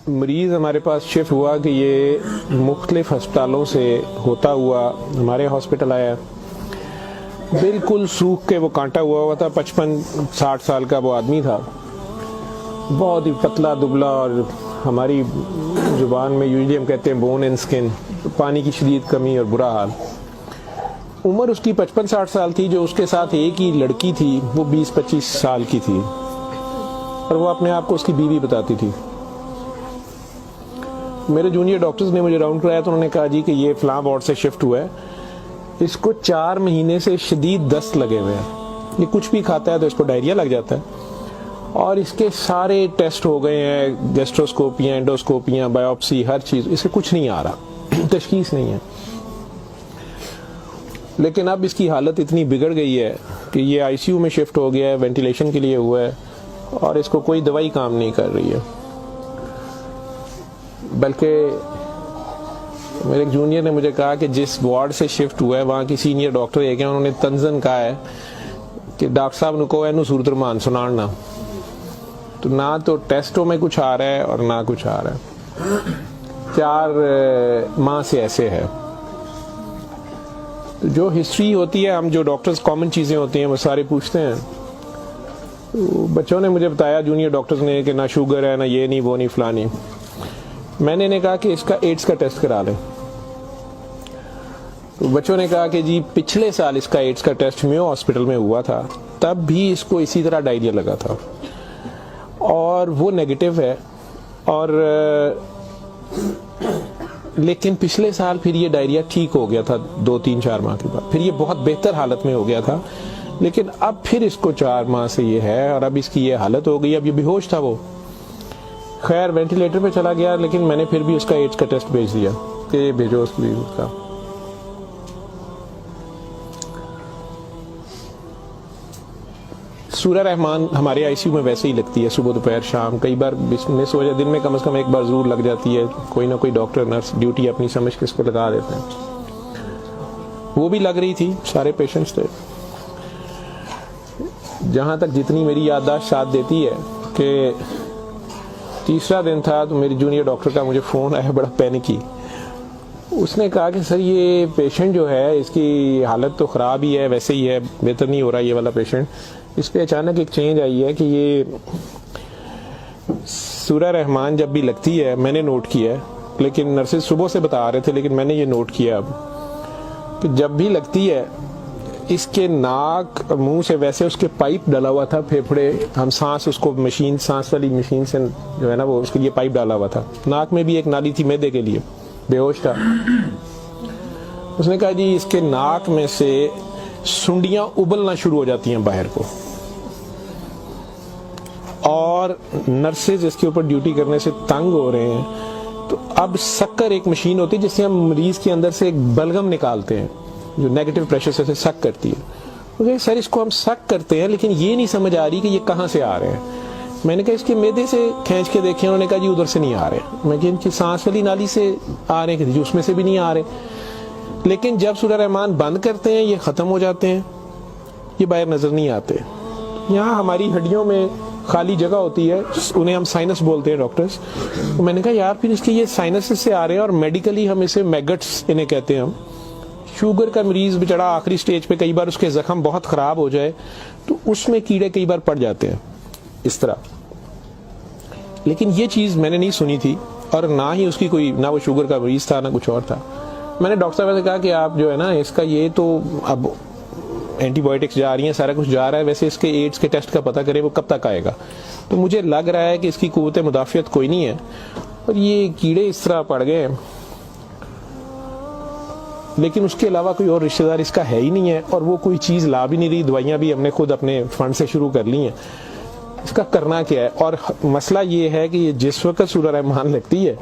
مریض ہمارے پاس شفٹ ہوا کہ یہ مختلف ہسپتالوں سے ہوتا ہوا ہمارے ہاسپٹل آیا. بالکل سوکھ کے وہ کانٹا ہوا تھا. 55-60 سال کا وہ آدمی تھا, بہت ہی پتلا دبلا, اور ہماری زبان میں یوزلی ہم کہتے ہیں بون اینڈ سکن, پانی کی شدید کمی اور برا حال. عمر اس کی 55-60 سال تھی. جو اس کے ساتھ ایک ہی لڑکی تھی وہ 20-25 سال کی تھی, اور وہ اپنے آپ کو اس کی بیوی بتاتی تھی. میرے جونیئر ڈاکٹرز نے مجھے راؤنڈ کرایا تو انہوں نے کہا جی کہ یہ فلاں وارڈ سے شفٹ ہوا ہے, اس کو 4 مہینے سے شدید دست لگے ہوئے ہیں, یہ کچھ بھی کھاتا ہے تو اس کو ڈائریا لگ جاتا ہے, اور اس کے سارے ٹیسٹ ہو گئے ہیں, گیسٹروسکوپیاں, انڈوسکوپیاں, بایوپسی, ہر چیز, اس سے کچھ نہیں آ رہا, تشخیص نہیں ہے. لیکن اب اس کی حالت اتنی بگڑ گئی ہے کہ یہ آئی سی یو میں شفٹ ہو گیا ہے, وینٹیلیشن کے لیے ہوا ہے, اور اس کو کوئی دوائی کام نہیں کر رہی ہے. بلکہ میرے ایک جونیئر نے مجھے کہا کہ جس وارڈ سے شفٹ ہوا ہے وہاں کی سینئر ڈاکٹر ایک ہیں, انہوں نے تنزن کہا ہے کہ ڈاکٹر صاحب نے کہا ہے صورت رحمان سنانا, تو نہ تو ٹیسٹوں میں کچھ آ رہا ہے اور نہ کچھ آ رہا ہے. 4 ماہ سے ایسے ہے. جو ہسٹری ہوتی ہے, ہم جو ڈاکٹرز کامن چیزیں ہوتی ہیں وہ سارے پوچھتے ہیں. تو بچوں نے مجھے بتایا, جونیئر ڈاکٹرز نے, کہ نہ شوگر ہے, نہ یہ نہیں, وہ نہیں, فلانی. میں نے کہا کہ اس کا ایڈز کا ٹیسٹ کرا لیں. تو بچوں نے کہا کہ جی پچھلے سال اس کا ایڈز کا ٹیسٹ میو ہاسپٹل میں ہوا تھا, تب بھی اس کو اسی طرح ڈائریا لگا تھا, اور وہ نیگیٹو ہے, اور لیکن پچھلے سال پھر یہ ڈائریا ٹھیک ہو گیا تھا 2-3-4 ماہ کے بعد, پھر یہ بہت بہتر حالت میں ہو گیا تھا. لیکن اب پھر اس کو 4 ماہ سے یہ ہے, اور اب اس کی یہ حالت ہو گئی. اب یہ بے ہوش تھا, وہ خیر وینٹیلیٹر پہ چلا گیا, لیکن میں نے پھر بھی اس کا ایڈز کا ٹیسٹ بھیج دیا کہ بھیجو اس کا. سورہ رحمان ہمارے آئی سی یو میں ویسے ہی لگتی ہے, صبح دوپہر شام, کئی بار مس ہو جائے, دن میں کم از کم ایک بار ضرور لگ جاتی ہے. کوئی نہ کوئی ڈاکٹر نرس ڈیوٹی اپنی سمجھ کے اس کو لگا دیتے ہیں. وہ بھی لگ رہی تھی, سارے پیشنٹس تھے. جہاں تک جتنی میری یادداشت ساتھ دیتی ہے کہ تیسرا دن تھا تو میری جونیئر ڈاکٹر کا مجھے فون آیا, بڑا پینکی. اس نے کہا کہ سر یہ پیشنٹ جو ہے اس کی حالت تو خراب ہی ہے, ویسے ہی ہے, بہتر نہیں ہو رہا یہ والا پیشنٹ. اس پہ اچانک ایک چینج آئی ہے کہ یہ سورہ رحمان جب بھی لگتی ہے, میں نے نوٹ کیا ہے, لیکن نرسز صبح سے بتا رہے تھے, لیکن میں نے یہ نوٹ کیا اب کہ جب بھی لگتی ہے اس کے ناک اور منہ سے ویسے اس کے پائپ ڈالا ہوا تھا, پھیپھڑے, ہم سانس اس کو مشین, سانس والی مشین سے جو ہے نا وہ اس کے لیے پائپ ڈالا ہوا تھا. ناک میں بھی ایک نالی تھی معدے کے لیے, بے ہوش تھا. اس نے کہا جی اس کے ناک میں سے سنڈیاں ابلنا شروع ہو جاتی ہیں باہر کو, اور نرسز اس کے اوپر ڈیوٹی کرنے سے تنگ ہو رہے ہیں. تو اب سکر ایک مشین ہوتی ہے جس سے ہم مریض کے اندر سے ایک بلغم نکالتے ہیں جو نیگیٹو پریشر سے سک کرتی ہے. مجھے سر اس کو ہم سک کرتے ہیں, لیکن یہ نہیں سمجھ آ رہی کہ یہ کہاں سے آ رہے ہیں. میں نے کہا اس کے معدے سے کھینچ کے دیکھیں, انہوں نے کہا جی ادھر سے نہیں آ رہے. میں کہ ان کی سانس والی نالی سے آ رہے ہیں, اس میں سے بھی نہیں آ رہے. لیکن جب سورہ رحمان بند کرتے ہیں یہ ختم ہو جاتے ہیں, یہ باہر نظر نہیں آتے. یہاں ہماری ہڈیوں میں خالی جگہ ہوتی ہے, انہیں ہم سائنس بولتے ہیں ڈاکٹرز. تو میں نے کہا یار پھر اس کے یہ سائنس سے آ رہے ہیں, اور میڈیکلی ہم اسے میگٹس انہیں کہتے ہیں. ہم شوگر کا مریض بیچارہ آخری سٹیج پہ, کئی بار اس کے زخم بہت خراب ہو جائے تو اس میں کیڑے کئی بار پڑ جاتے ہیں اس طرح. لیکن یہ چیز میں نے نہیں سنی تھی, اور نہ ہی اس کی کوئی, نہ وہ شوگر کا مریض تھا نہ کچھ اور تھا. میں نے ڈاکٹر صاحب سے کہا کہ آپ جو ہے نا اس کا یہ تو اب اینٹی بایوٹکس جا رہی ہیں, سارا کچھ جا رہا ہے, ویسے اس کے ایڈز کے ٹیسٹ کا پتہ کریں وہ کب تک آئے گا. تو مجھے لگ رہا ہے کہ اس کی قوت مدافعت کوئی نہیں ہے, اور یہ کیڑے اس طرح پڑ گئے ہیں, لیکن اس کے علاوہ کوئی اور رشتہ دار اس کا ہے ہی نہیں ہے, اور وہ کوئی چیز لا بھی نہیں رہی. دوائیاں بھی ہم نے خود اپنے فنڈ سے شروع کر لی ہیں. اس کا کرنا کیا ہے؟ اور مسئلہ یہ ہے کہ یہ جس وقت سورہ رحمان لگتی ہے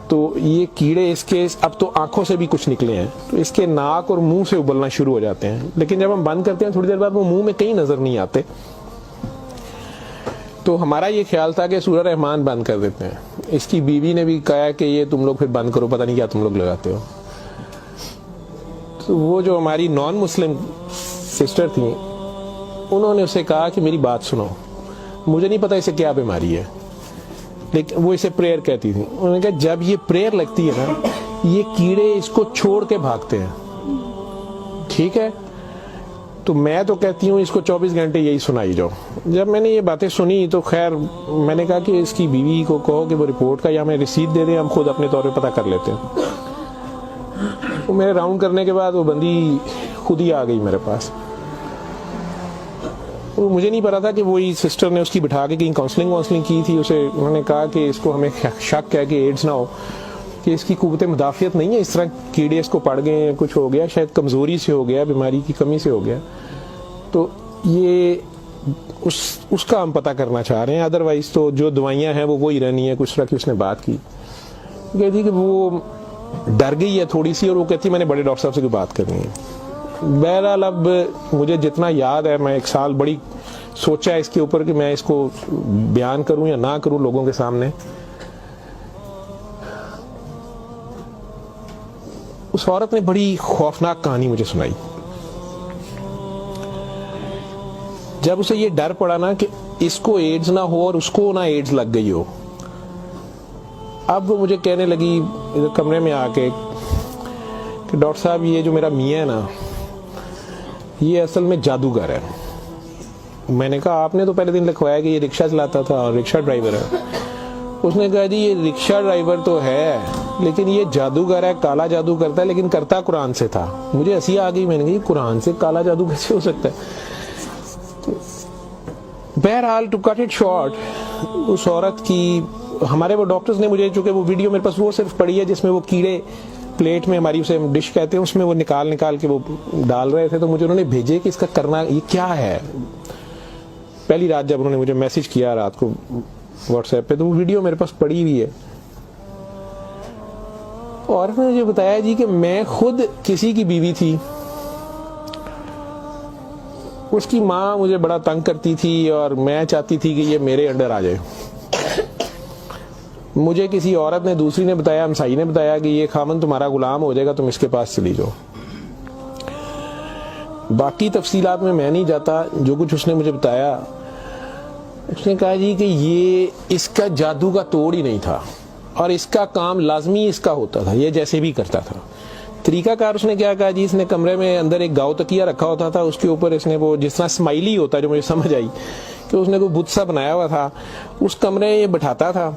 تو یہ کیڑے اس کے اب تو آنکھوں سے بھی کچھ نکلے ہیں, تو اس کے ناک اور منہ سے ابلنا شروع ہو جاتے ہیں. لیکن جب ہم بند کرتے ہیں تھوڑی دیر بعد وہ منہ میں کہیں نظر نہیں آتے. تو ہمارا یہ خیال تھا کہ سورہ رحمان بند کر دیتے ہیں. اس کی بیوی نے بھی کہا کہ یہ تم لوگ پھر بند کرو, پتہ نہیں کیا تم لوگ لگاتے ہو. تو وہ جو ہماری نان مسلم سسٹر تھیں, انہوں نے اسے کہا کہ میری بات سنو, مجھے نہیں پتا اسے کیا بیماری ہے, لیکن وہ اسے پریئر کہتی تھی. انہوں نے کہا جب یہ پریئر لگتی ہے نا یہ کیڑے اس کو چھوڑ کے بھاگتے ہیں. ٹھیک ہے, تو میں تو کہتی ہوں اس کو 24 گھنٹے یہی سنائی جاؤ. جب میں نے یہ باتیں سنی تو خیر میں نے کہا کہ اس کی بیوی کو کہو کہ وہ رپورٹ کا یا ہمیں رسید دے دیں, ہم خود اپنے طور پہ پتہ کر لیتے ہیں. تو میرے راؤنڈ کرنے کے بعد وہ بندی خود ہی آ گئی میرے پاس. مجھے نہیں پتا تھا کہ وہی سسٹر نے اس کی بٹھا کے کہیں کاؤنسلنگ کی تھی. اسے انہوں نے کہا کہ اس کو ہمیں شک ہے کہ ایڈز نہ ہو, کہ اس کی قوت مدافعت نہیں ہے, اس طرح کیڑے اس کو پڑ گئے, کچھ ہو گیا, شاید کمزوری سے ہو گیا, بیماری کی کمی سے ہو گیا. تو یہ اس کا ہم پتہ کرنا چاہ رہے ہیں. ادروائز تو جو دوائیاں ہیں وہ وہی رہنی ہیں. کچھ طرح کی اس نے بات کی, کہتی کہ وہ ڈر گئی ہے تھوڑی سی, اور وہ کہتی میں نے بڑے ڈاکٹر صاحب سے کوئی بات کرنی ہے. بہرحال اب مجھے جتنا یاد ہے میں 1 سال بڑی سوچا ہے اس کے اوپر کہ میں اس کو بیان کروں یا نہ کروں لوگوں کے سامنے. اس عورت نے بڑی خوفناک کہانی مجھے سنائی. جب اسے یہ ڈر پڑا نا کہ اس کو ایڈز نہ ہو اور اس کو نہ ایڈز لگ گئی ہو, اب وہ مجھے کہنے لگی کمرے میں آ کے کہ ڈاکٹر صاحب یہ جو میرا میاں ہے نا یہ اصل میں جادوگر ہے. میں نے کہا آپ نے تو پہلے دن لکھوایا کہ یہ رکشہ چلاتا تھا اور رکشہ ڈرائیور ہے. اس نے کہا جی یہ رکشہ ڈرائیور تو ہے لیکن یہ جادوگر ہے, کالا جادو کرتا ہے, لیکن کرتا قرآن سے تھا. مجھے ہنسی آ گئی, میں نے کہا قرآن سے کالا جادو کیسے ہو سکتا ہے. بہرحال ٹو کٹ اٹ شارٹ, اس عورت کی ہمارے وہ ڈاکٹرز نے مجھے, چونکہ وہ ویڈیو میرے پاس وہ صرف پڑی ہے جس میں وہ کیڑے پلیٹ میں ہماری اسے ڈش کہتے ہیں اس میں وہ نکال کے وہ ڈال رہے تھے, تو مجھے انہوں نے بھیجے کہ اس کا کرنا یہ کیا ہے. پہلی رات جب انہوں نے مجھے میسج کیا رات کو واٹس ایپ پہ, تو وہ ویڈیو میرے پاس پڑی ہوئی ہے. اور نے مجھے بتایا جی کہ میں خود کسی کی بیوی تھی, اس کی ماں مجھے بڑا تنگ کرتی تھی اور میں چاہتی تھی کہ یہ میرے انڈر آ جائے. مجھے کسی عورت نے, دوسری نے بتایا, ہمسائی نے بتایا کہ یہ خامن تمہارا غلام ہو جائے گا, تم اس کے پاس چلی جاؤ. باقی تفصیلات میں نہیں جاتا. جو کچھ اس نے مجھے بتایا, اس نے کہا جی کہ یہ اس کا جادو کا توڑ ہی نہیں تھا اور اس کا کام لازمی اس کا ہوتا تھا, یہ جیسے بھی کرتا تھا. طریقہ کار اس نے کیا کہا جی, اس نے کمرے میں اندر ایک گاؤ تکیہ رکھا ہوتا تھا, اس کے اوپر اس نے وہ جس طرح اسمائلی ہوتا ہے, جو مجھے سمجھ آئی کہ اس نے کوئی بت سا بنایا ہوا تھا, اس کمرے یہ بٹھاتا تھا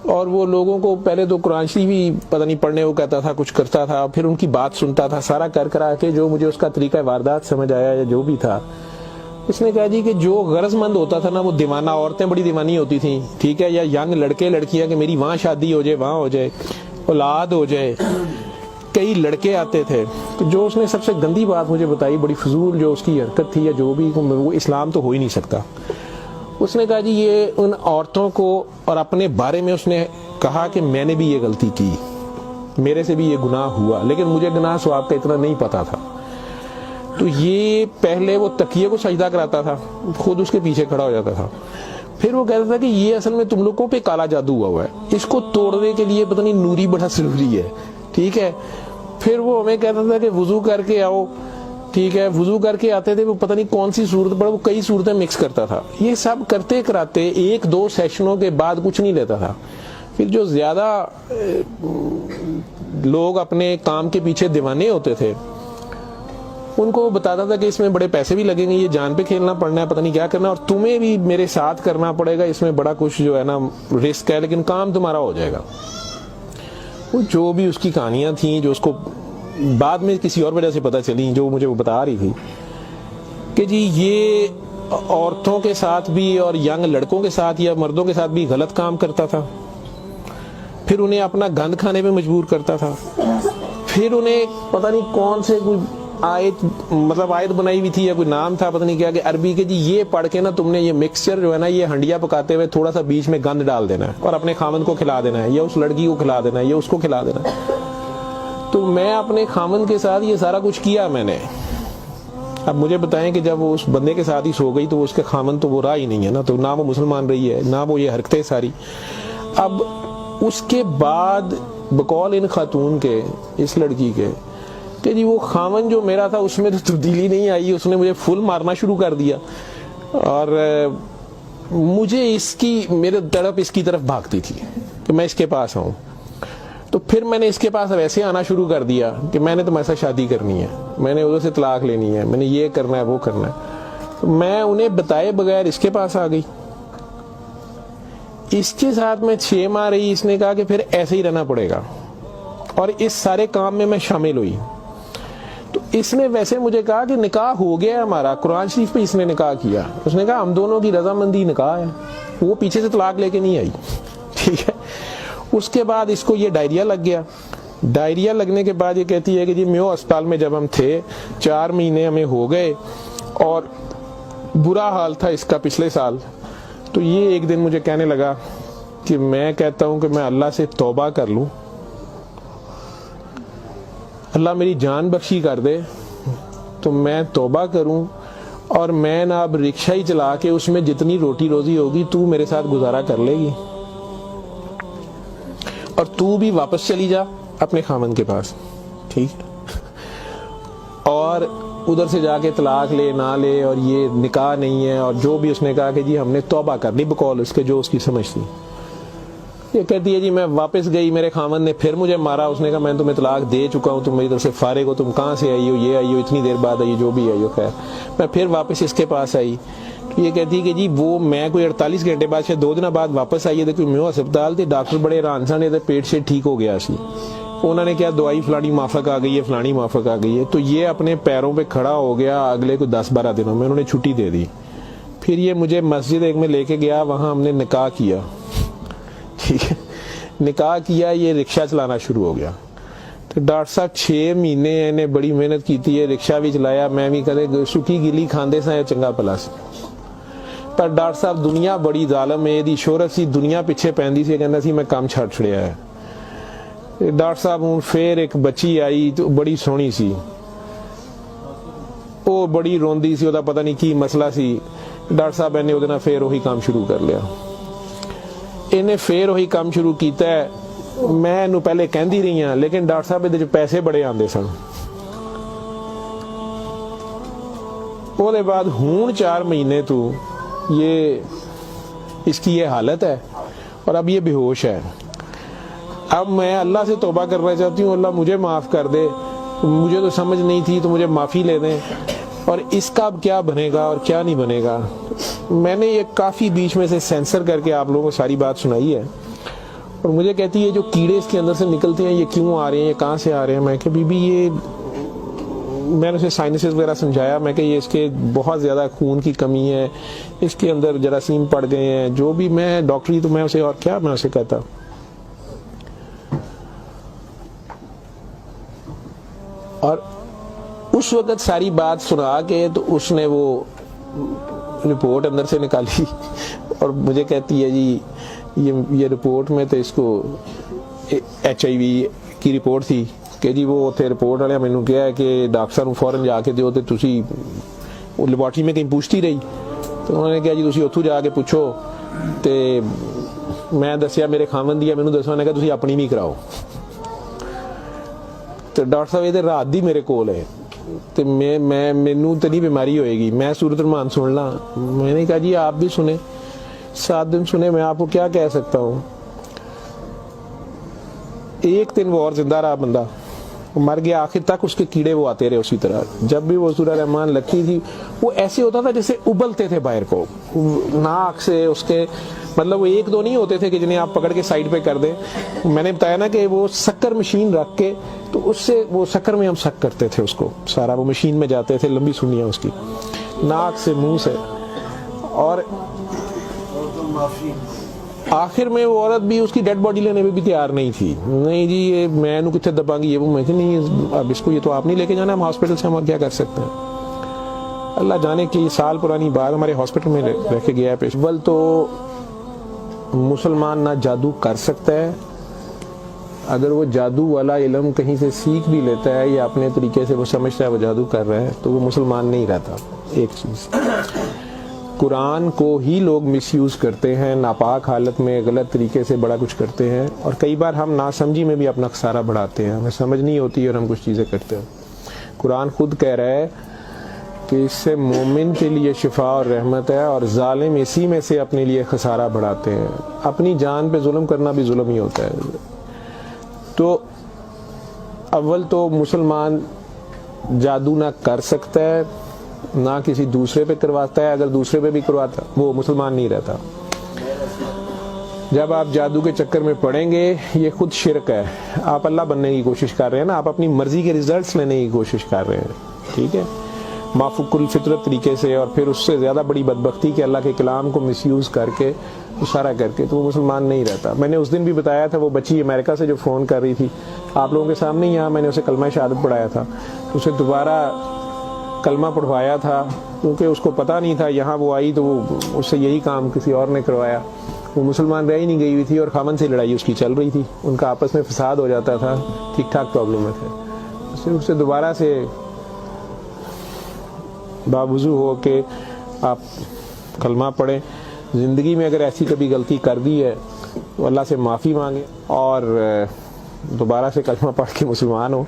اور وہ لوگوں کو پہلے تو قرآن شریف بھی پتہ نہیں پڑھنے کو کہتا تھا, کچھ کرتا تھا, پھر ان کی بات سنتا تھا, سارا کرا کے جو مجھے اس کا طریقہ واردات سمجھ آیا یا جو بھی تھا. اس نے کہا جی کہ جو غرض مند ہوتا تھا نا وہ دیوانہ, عورتیں بڑی دیوانی ہوتی تھیں, ٹھیک ہے, یا ینگ لڑکے لڑکیاں کہ میری وہاں شادی ہو جائے, وہاں ہو جائے, اولاد ہو جائے, کئی لڑکے آتے تھے. تو جو اس نے سب سے گندی بات مجھے بتائی, بڑی فضول جو اس کی حرکت تھی یا جو بھی, وہ اسلام تو ہو ہی نہیں سکتا. اس نے کہا جی یہ ان عورتوں کو, اور اپنے بارے میں اس نے کہا کہ میں نے بھی یہ غلطی کی, میرے سے بھی یہ گناہ ہوا, لیکن مجھے گناہ ثواب کا اتنا نہیں پتا تھا. تو یہ پہلے وہ تکیے کو سجدہ کراتا تھا, خود اس کے پیچھے کھڑا ہو جاتا تھا, پھر وہ کہتا تھا کہ یہ اصل میں تم لوگوں پہ کالا جادو ہوا ہے, اس کو توڑنے کے لیے پتہ نہیں نوری بڑا ضروری ہے, ٹھیک ہے. پھر وہ ہمیں کہتا تھا کہ وضو کر کے آؤ, ٹھیک ہے, وضو کر کے آتے تھے, وہ پتہ نہیں کون سی صورت پر وہ کئی صورتیں مکس کرتا تھا. یہ سب کرتے کراتے 1-2 سیشنوں کے بعد کچھ نہیں لیتا تھا. پھر جو زیادہ لوگ اپنے کام کے پیچھے دیوانے ہوتے تھے ان کو بتاتا تھا کہ اس میں بڑے پیسے بھی لگیں گے, یہ جان پہ کھیلنا پڑنا ہے, پتہ نہیں کیا کرنا, اور تمہیں بھی میرے ساتھ کرنا پڑے گا, اس میں بڑا کچھ جو ہے نا رسک ہے, لیکن کام تمہارا ہو جائے گا. وہ جو بھی اس کی کہانیاں تھیں جو اس کو بعد میں کسی اور وجہ سے پتہ چلی, جو مجھے وہ بتا رہی تھی کہ جی یہ عورتوں کے ساتھ بھی اور ینگ لڑکوں کے ساتھ یا مردوں کے ساتھ بھی غلط کام کرتا تھا, پھر انہیں اپنا گند کھانے پہ مجبور کرتا تھا, پھر انہیں پتہ نہیں کون سے کوئی آیت بنائی ہوئی تھی یا کوئی نام تھا پتہ نہیں کیا, کہ عربی کے جی یہ پڑھ کے نا تم نے یہ مکسچر جو ہے نا یہ ہنڈیا پکاتے ہوئے تھوڑا سا بیچ میں گند ڈال دینا ہے اور اپنے خامند کو کھلا دینا ہے, یا اس لڑکی کو کھلا دینا ہے, یا اس کو کھلا دینا ہے. تو میں اپنے خامند کے ساتھ یہ سارا کچھ کیا میں نے. اب مجھے بتائیں کہ جب وہ اس بندے کے ساتھ ہی سو گئی تو اس کے خامند تو وہ رہا ہی نہیں ہے نا, تو نہ وہ مسلمان رہی ہے نہ وہ یہ حرکتیں ساری. اب اس کے بعد بقول ان خاتون کے, اس لڑکی کے, کہ جی وہ خامن جو میرا تھا اس میں تو تبدیلی نہیں آئی, اس نے مجھے فل مارنا شروع کر دیا, اور مجھے اس کی میرے تڑپ اس کی طرف بھاگتی تھی کہ میں اس کے پاس آؤں. تو پھر میں نے اس کے پاس ویسے آنا شروع کر دیا کہ میں نے تمہارے ساتھ شادی کرنی ہے, میں نے ادھر سے طلاق لینی ہے, میں نے یہ کرنا ہے وہ کرنا ہے. تو میں انہیں بتائے بغیر اس کے پاس آ گئی. اس کے ساتھ میں 6 ماہ رہی. اس نے کہا کہ پھر ایسے ہی رہنا پڑے گا, اور اس سارے کام میں شامل ہوئی. تو اس نے ویسے مجھے کہا کہ نکاح ہو گیا ہے ہمارا, قرآن شریف پہ اس نے نکاح کیا. اس نے کہا ہم دونوں کی رضامندی نکاح ہے, وہ پیچھے سے طلاق لے کے نہیں آئی. ٹھیک ہے. اس کے بعد اس کو یہ ڈائریا لگ گیا. ڈائریا لگنے کے بعد یہ کہتی ہے کہ جی میو اسپتال میں جب ہم تھے 4 مہینے ہمیں ہو گئے, اور برا حال تھا اس کا پچھلے سال. تو یہ ایک دن مجھے کہنے لگا کہ میں کہتا ہوں کہ میں اللہ سے توبہ کر لوں, اللہ میری جان بخشی کر دے, تو میں توبہ کروں, اور میں نہ اب رکشہ ہی چلا کے اس میں جتنی روٹی روزی ہوگی تو میرے ساتھ گزارا کر لے گی, اور تو بھی واپس چلی جا اپنے خامن کے پاس. ٹھیک. اور ادھر سے جا کے طلاق لے نہ لے, اور یہ نکاح نہیں ہے. اور جو بھی اس نے کہا کہ جی ہم نے توبہ کر لی بقول اس کے جو اس کی سمجھ تھی. یہ کہتی ہے جی میں واپس گئی, میرے خامن نے پھر مجھے مارا. اس نے کہا میں تمہیں طلاق دے چکا ہوں, تم میری طرف سے فارغ ہو, تم کہاں سے آئی ہو, یہ آئی ہو, اتنی دیر بعد آئی ہو, جو بھی آئی ہو. خیر میں پھر واپس اس کے پاس آئی. یہ کہتی ہے کہ جی وہ میں کوئی 48 گھنٹے بعد شاید 2 دن بعد واپس آئی ہے. دیکھو میو ہسپتال تھی, ڈاکٹر بڑے حیران سن تھے, پیٹ سے ٹھیک ہو گیا سی. انہوں نے کیا دوائی فلانی مافک آ گئی ہے, فلانی مافک آ گئی ہے. تو یہ اپنے پیروں پہ کھڑا ہو گیا. اگلے کوئی 10-12 دنوں میں انہوں نے چھٹی دے دی. پھر یہ مجھے مسجد ایک میں لے کے گیا, وہاں ہم نے نکاح کیا. ٹھیک ہے. نکاح کیا, یہ رکشہ چلانا شروع ہو گیا. تو ڈاکٹر صاحب 6 مہینے انہیں بڑی محنت کی تھی, رکشہ بھی چلایا, میں بھی کرے سکی گلی کھاندے سا چنگا پلس. پر ڈاکٹر صاحب دنیا بڑی ظالم ہے, دی شہرت سی دنیا پیچھے پیندی سی, کہنا سی میں کام چھڑ چھڑیا ہے. ڈاکٹر صاحب ہوں پھر ایک بچی آئی تو بڑی سونی سی, وہ بڑی روندی سی, وہ پتہ نہیں کی مسئلہ سی. ڈاکٹر صاحب نے وہ پھر وہی کام شروع کر لیا. انہیں پھر وہی کام شروع کیتا ہے. میں انہوں پہلے کہندی رہی ہوں, لیکن ڈاکٹر صاحب ادھر پیسے بڑے آندے سن. وہ دے بعد ہون 4 مہینے تو یہ اس کی یہ حالت ہے, اور اب یہ بے ہوش ہے. اب میں اللہ سے توبہ کرنا چاہتی ہوں, اللہ مجھے معاف کر دے, مجھے تو سمجھ نہیں تھی, تو مجھے معافی لے دیں. اور اس کا اب کیا بنے گا اور کیا نہیں بنے گا. میں نے یہ کافی بیچ میں سے سینسر کر کے آپ لوگوں کو ساری بات سنائی ہے. اور مجھے کہتی ہے جو کیڑے اس کے اندر سے نکلتے ہیں یہ کیوں آ رہے ہیں, یہ کہاں سے آ رہے ہیں. میں کہ بی بی یہ میں نے اسے سائنسز وغیرہ سمجھایا. میں کہ یہ اس کے بہت زیادہ خون کی کمی ہے, اس کے اندر جراثیم پڑ گئے ہیں, جو بھی میں ڈاکٹری تو میں اسے اور کیا میں اسے کہتا. اور اس وقت ساری بات سنا کے تو اس نے وہ رپورٹ اندر سے نکالی, اور مجھے کہتی ہے جی یہ رپورٹ میں تو اس کو HIV کی رپورٹ تھی کہ جی وہ تھے رپورٹ والے مینوں کہا ہے کہ ڈاکٹر صاحب فوراً جا کے دیو, تے تسی وہ لیبارٹری میں کہیں پوچھتی رہی. تو انہوں نے کہا جی تسی اتھوں جا کے پوچھو. تے میں دسیا میرے خامن دی ہے, مینوں دسو, نے کہا تسی اپنی بھی کراؤ. تو ڈاکٹر صاحب یہ رات دی میرے کول ہے, تو مینوں تو نہیں بیماری ہوئے گی, میں صورت المان سن لا. میں نے کہا جی آپ بھی سنیں, 7 دن سنے, میں آپ کو کیا کہہ سکتا ہوں. 1 دن وہ اور زندہ رہا بندہ, مر گیا. آخر تک اس کے کیڑے وہ آتے رہے اسی طرح. جب بھی وہ سورہ رحمان لگتی تھی وہ ایسے ہوتا تھا جیسے ابلتے تھے باہر کو, ناک سے اس کے, مطلب وہ 1-2 نہیں ہوتے تھے کہ جنہیں آپ پکڑ کے سائڈ پہ کر دیں. میں نے بتایا نا کہ وہ شکر مشین رکھ کے, تو اس سے وہ شکر میں ہم شک کرتے تھے اس کو سارا, وہ مشین میں جاتے تھے, لمبی سنیاں اس کی, ناک سے منہ سے. اور آخر میں وہ عورت بھی اس کی ڈیڈ باڈی لینے میں بھی تیار نہیں تھی. نہیں جی یہ میں نو کتنے دباں گی, یہ وہ. میں کہ نہیں اب اس کو, یہ تو آپ نہیں لے کے جانا, ہم ہاسپٹل سے ہم کیا کر سکتے ہیں. اللہ جانے کی سال پرانی بات ہمارے ہاسپٹل میں رہ کے گیا ہے پیش. اول تو مسلمان نہ جادو کر سکتا ہے, اگر وہ جادو والا علم کہیں سے سیکھ بھی لیتا ہے یا اپنے طریقے سے وہ سمجھتا ہے وہ جادو کر رہا ہے, تو وہ مسلمان نہیں رہتا. ایک چیز, قرآن کو ہی لوگ مس یوز کرتے ہیں, ناپاک حالت میں غلط طریقے سے بڑا کچھ کرتے ہیں, اور کئی بار ہم ناسمجھی میں بھی اپنا خسارہ بڑھاتے ہیں, ہمیں سمجھ نہیں ہوتی اور ہم کچھ چیزیں کرتے ہیں. قرآن خود کہہ رہا ہے کہ کہ اس سے مومن کے لیے شفا اور رحمت ہے، اور ظالم اسی میں سے اپنے لیے خسارہ بڑھاتے ہیں۔ اپنی جان پہ ظلم کرنا بھی ظلم ہی ہوتا ہے۔ تو اول تو مسلمان جادو نہ کر سکتا ہے، نہ کسی دوسرے پہ کرواتا ہے، اگر دوسرے پہ بھی کرواتا وہ مسلمان نہیں رہتا۔ جب آپ جادو کے چکر میں پڑیں گے یہ خود شرک ہے، آپ اللہ بننے کی کوشش کر رہے ہیں نا، آپ اپنی مرضی کے ریزلٹس لینے کی کوشش کر رہے ہیں، ٹھیک ہے، مافوق الفطرت طریقے سے، اور پھر اس سے زیادہ بڑی بدبختی کہ اللہ کے کلام کو مس یوز کر کے اشارہ کر کے، تو وہ مسلمان نہیں رہتا۔ میں نے اس دن بھی بتایا تھا، وہ بچی امریکہ سے جو فون کر رہی تھی آپ لوگوں کے سامنے، یہاں میں نے اسے کلمہ شہادت پڑھایا تھا، اسے دوبارہ کلمہ پڑھوایا تھا کیونکہ اس کو پتہ نہیں تھا، یہاں وہ آئی تو وہ اس سے یہی کام کسی اور نے کروایا، وہ مسلمان رہ ہی نہیں گئی ہوئی تھی، اور خامن سے لڑائی اس کی چل رہی تھی، ان کا آپس میں فساد ہو جاتا تھا، ٹھیک ٹھاک پرابلم میں تھے۔ اسے دوبارہ سے باوضو ہو کے آپ کلمہ پڑھیں، زندگی میں اگر ایسی کبھی غلطی کر دی ہے تو اللہ سے معافی مانگیں اور دوبارہ سے کلمہ پڑھ کے مسلمان ہو۔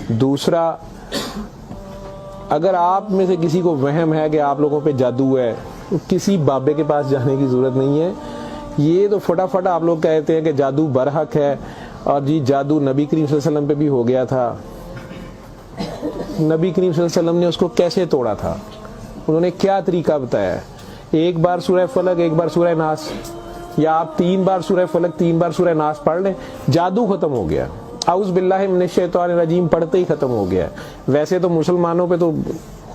دوسرا، اگر آپ میں سے کسی کو وہم ہے کہ آپ لوگوں پہ جادو ہے تو کسی بابے کے پاس جانے کی ضرورت نہیں ہے۔ یہ تو فٹافٹ آپ لوگ کہتے ہیں کہ جادو برحق ہے، اور جی جادو نبی کریم صلی اللہ علیہ وسلم پہ بھی ہو گیا تھا۔ نبی کریم صلی اللہ علیہ وسلم نے اس کو کیسے توڑا تھا، انہوں نے کیا طریقہ بتایا ہے؟ ایک بار سورہ فلق، ایک بار سورہ ناس، یا آپ 3 بار سورہ فلق 3 بار سورہ ناس پڑھ لیں، جادو ختم ہو گیا۔ اعوذ باللہ من الشیطان الرجیم پڑھتے ہی ختم ہو گیا۔ ویسے تو مسلمانوں پہ تو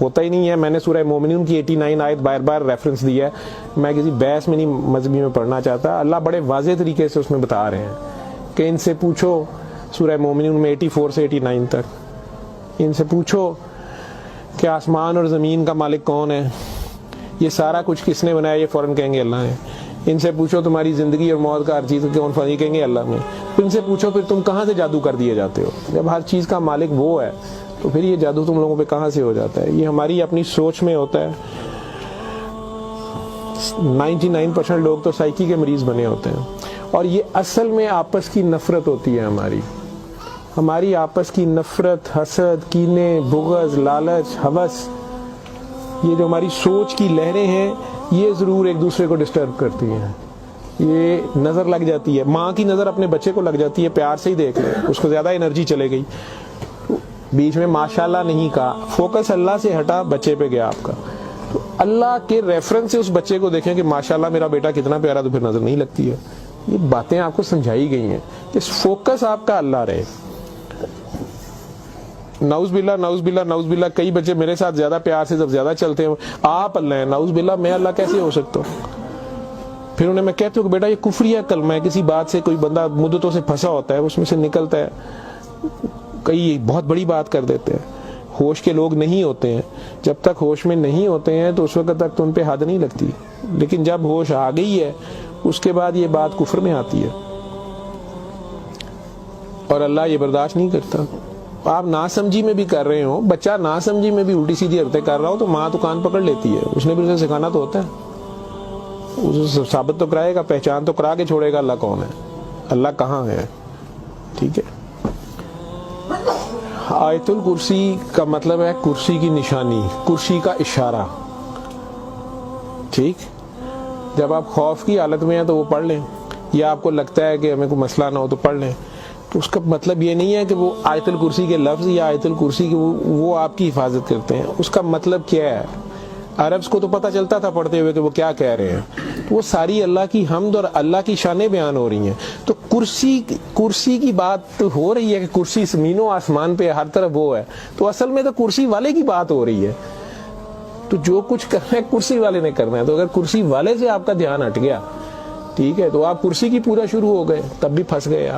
ہوتا ہی نہیں ہے، میں نے سورہ مومنون کی 89 آیت بار بار ریفرنس دیا ہے، میں کسی بحث میں نہیں مذہبی میں پڑھنا چاہتا، اللہ بڑے واضح طریقے سے اس میں بتا رہے ہیں کہ ان سے پوچھو، سورہ مومنون میں 84 سے 89 تک، ان سے پوچھو کہ آسمان اور زمین کا مالک کون ہے، یہ سارا کچھ کس نے بنایا، یہ فوراً کہیں گے اللہ نے۔ ان سے پوچھو تمہاری زندگی اور موت کا ہر چیز کون فانی، کہیں گے اللہ نے۔ ان سے پوچھو پھر تم کہاں سے جادو کر دیے جاتے ہو، جب ہر چیز کا مالک وہ ہے تو پھر یہ جادو تم لوگوں پہ کہاں سے ہو جاتا ہے؟ یہ ہماری اپنی سوچ میں ہوتا ہے۔ 99% لوگ تو سائیکی کے مریض بنے ہوتے ہیں، اور یہ اصل میں آپس کی نفرت ہوتی ہے، ہماری آپس کی نفرت، حسد، کینے، بغض، لالچ، ہوس، یہ جو ہماری سوچ کی لہریں ہیں یہ ضرور ایک دوسرے کو ڈسٹرب کرتی ہیں۔ یہ نظر لگ جاتی ہے، ماں کی نظر اپنے بچے کو لگ جاتی ہے، پیار سے ہی دیکھ لیں، اس کو زیادہ انرجی چلے گئی، بیچ میں ماشاءاللہ نہیں کہا، فوکس اللہ سے ہٹا، بچے پہ گیا آپ کا، تو اللہ کے ریفرنس سے اس بچے کو دیکھیں کہ ماشاءاللہ میرا بیٹا کتنا پیارا، تو پھر نظر نہیں لگتی ہے۔ یہ باتیں آپ کو سمجھائی گئی ہیں کہ فوکس آپ کا اللہ رہے۔ نعوذ باللہ نعوذ باللہ نعوذ باللہ، کئی بچے میرے ساتھ زیادہ پیار سے جب زیادہ چلتے ہیں، آپ اللہ ہیں، نعوذ باللہ میں اللہ کیسے ہو سکتا ہوں؟ پھر انہیں میں کہتا ہوں کہ بیٹا یہ کفریہ کلمہ ہے، کسی بات سے کوئی بندہ مدتوں سے پھنسا ہوتا ہے، اس میں سے نکلتا ہے، کئی بہت بڑی بات کر دیتے ہیں۔ ہوش کے لوگ نہیں ہوتے ہیں، جب تک ہوش میں نہیں ہوتے ہیں تو اس وقت تک تو ان پہ حد نہیں لگتی، لیکن جب ہوش آ گئی ہے اس کے بعد یہ بات کفر میں آتی ہے، اور اللہ یہ برداشت نہیں کرتا۔ آپ ناسمجھی میں بھی کر رہے ہو، بچہ ناسمجھی میں بھی الٹی سیدھی حرکتیں کر رہا ہو تو ماں تو کان پکڑ لیتی ہے، اس نے بھی اسے سکھانا تو ہوتا ہے، اسے ثابت تو کرائے گا، پہچان تو کرا کے چھوڑے گا اللہ کون ہے، اللہ کہاں ہے، ٹھیک ہے۔ آیت الکرسی کا مطلب ہے کرسی کی نشانی، کرسی کا اشارہ، ٹھیک۔ جب آپ خوف کی حالت میں ہیں تو وہ پڑھ لیں، یا آپ کو لگتا ہے کہ ہمیں کوئی مسئلہ نہ ہو تو پڑھ لیں، تو اس کا مطلب یہ نہیں ہے کہ وہ آیت الکرسی کے لفظ یا آیت الکرسی کے وہ آپ کی حفاظت کرتے ہیں، اس کا مطلب کیا ہے؟ عربز کو تو پتہ چلتا تھا پڑھتے ہوئے کہ وہ کیا کہہ رہے ہیں، تو وہ ساری اللہ کی حمد اور اللہ کی شانیں بیان ہو رہی ہیں۔ تو کرسی کی بات ہو رہی ہے کہ کرسی زمین و آسمان پہ ہر طرف وہ ہے، تو اصل میں تو کرسی والے کی بات ہو رہی ہے، تو جو کچھ کرنا ہے کرسی والے نے کرنا ہے، تو اگر کرسی والے سے آپ کا دھیان ہٹ گیا، ٹھیک ہے، تو آپ کرسی کی پورا شروع ہو گئے، تب بھی پھنس گئے آپ۔